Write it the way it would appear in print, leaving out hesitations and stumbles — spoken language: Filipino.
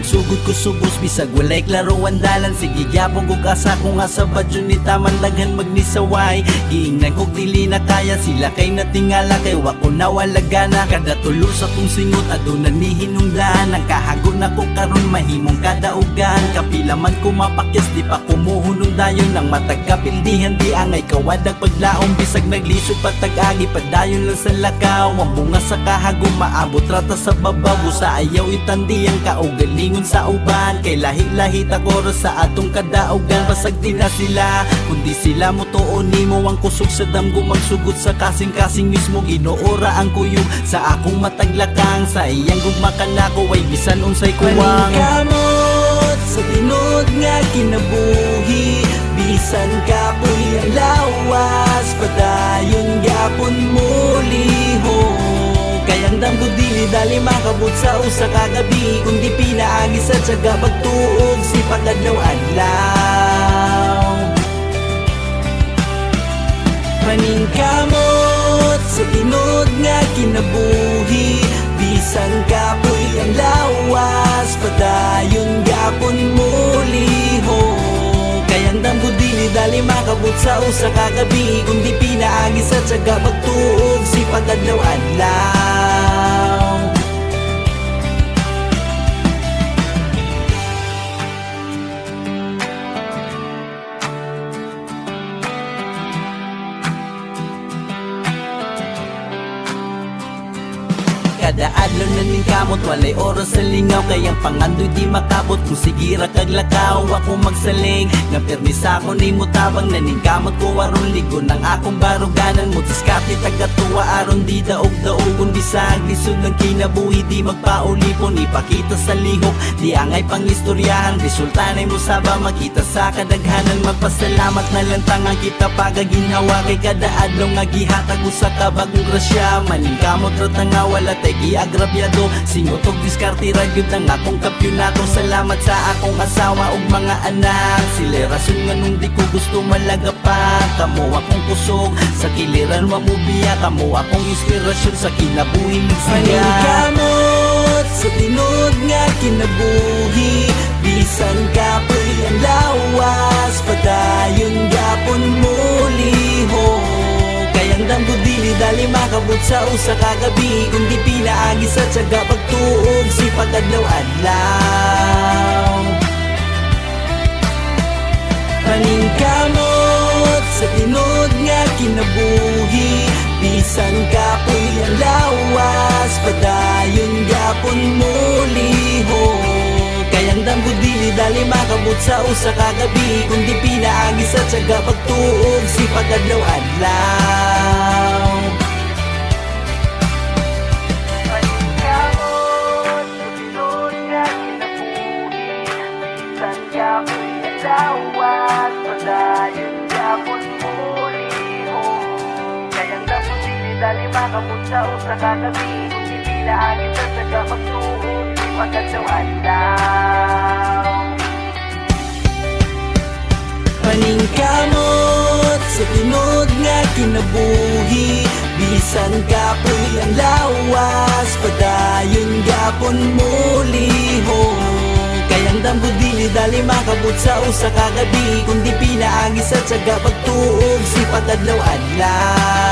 nagsugod ko subos bisag walay klaro andalan. Sige gyapon ko kasa ko nga sa badyo ni taman daghan magnisaway. Giingnan kog dili na kaya sila kay natingala kay wa ko nawalagana. Kada tulo sa kong singot aduna ni hinungdan. Ang kahago na ko karon mahimong kadaugan. Kapila man ko mapakyas di pa kumuhunong dayon. Nang matagkapildihan di angay kawadag paglaong. Bisag naglisod patag-agi padayon lang sa lakaw. Ang bunga sa kahago maabot rata sa babaw. Sa ayaw itandi ang kaugalingon sa uban. Kay lahi-lahi tagoro sa atong kadaugan. Basag di na sila kundi sila mo tuon nimo ang kusog sa damgo. Magsugot sa kasing-kasing mismo ginoora ang kuyog sa akong mataglakang. Sa iyang gugma kanako ay bisan unsay kuwang. Paningkamot sa tinod nga kinabuhi. Bisan kapoy ang lawas padayon gyapon muliho. Kayang damgo dili dali makabot sa usa ka gabi. Kung di pinaagi sa tiyaga pagtuog sipag adlaw-adlaw. Paningkamot sa tinod nga kinabuhi. Bisan kapoy ang lawas padayon gyapon muliho. Kayang damgo dili dali makabot sa usa ka gabi. Kung di pinaagi sa tiyaga pagtuog sipag adlaw-adlaw. Kada adlaw na ning kamot walay oras sa lingaw. Kayang pangandoy di makabot kung sigira kaglakaw. Ako magsaling nga permisa ko ni mutabang. Naning kamot ko aron ligo ng akong baruganan. Mutiskati tagatuwa aron di daog-daogon. Bisag lisod ng kinabuhi di magpaulipon. Ipakita sa lihok di angay pangistoryahan. Resultanay mo saba makita sa kadaghanan. Magpasalamat na lang tangang kita pagaginhawa. Kay kada adlaw nga gihatag ko sa kabagong grasya. Maning kamot rata nga wala tay giagrabyado. Singotog diskarte ragyod ang akong kampyonato. Salamat sa akong asawa ug mga anak. Sila rason nga nung di ko gusto malagapan. Kamo akong kusog sa kiliran mamubiya. Kamo akong inspirasyon sa kinabuhi ng siya. Paningkamot sa tinod nga kinabuhi. Bisan kapoy ang lawas padayon gyapon muliho. Kayang damgo dili dali makabot sa usa ka gabi. Kung di pinaagi sa tiyaga pagtuog sipag adlaw-adlaw. Paningkamot sa tinod nga kinabuhi. Bisan kapoy ang lawas padayon gyapon muliho. Kayang damgo dili dali makabot sa usa ka gabi. Kung di pinaagi sa tiyaga pagtuog sipag adlaw-adlaw. Paningkamot sa tinod nga kinabuhi. Bisan kapoy ang lawas padayon gyapon muliho. Kayang damgo dili dali makabot sa usa ka gabi. Kung di pinaagi sa tiyaga pagtuog sipag adlaw-adlaw. Paningkamot sa tinod nga kinabuhi. Bisan kapoy ang lawas padayon gyapon muliho. Kayang damgo dili dali makabot sa usa ka gabi. Kung di pinaagi sa tiyaga pagtuog sipag adlaw-adlaw.